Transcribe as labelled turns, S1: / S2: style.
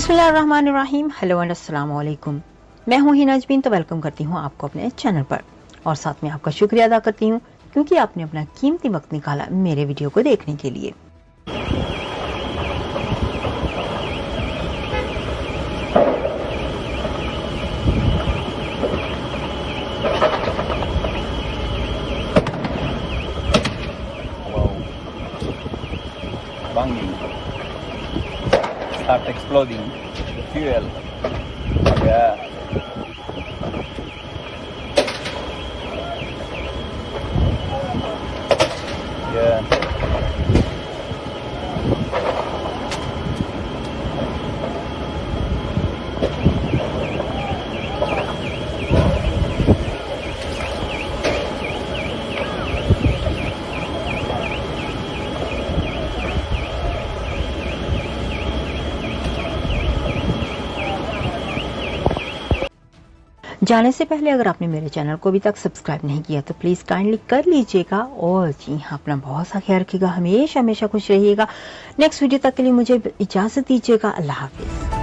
S1: बिस्मिल्लाहिर्रहमानिर्रहीम। Hello and अस्सलाम वालेकुम। मैं हूं हिना अजमीन, तो वेलकम करती हूं आपको अपने चैनल पर और साथ में आपका शुक्रिया अदा करती हूं क्योंकि आपने अपना कीमती वक्त निकाला मेरे वीडियो को देखने के लिए।
S2: Banging, start exploding the fuel. Yeah. Yeah.
S1: जाने से पहले अगर आपने मेरे चैनल को अभी तक सब्सक्राइब नहीं किया तो प्लीज काइंडली कर लीजिएगा और जी हाँ, अपना बहुत सा ख्याल रखिएगा, हमेशा हमेशा खुश रहिएगा। नेक्स्ट वीडियो तक के लिए मुझे इजाजत दीजिएगा। अल्लाह हाफिज।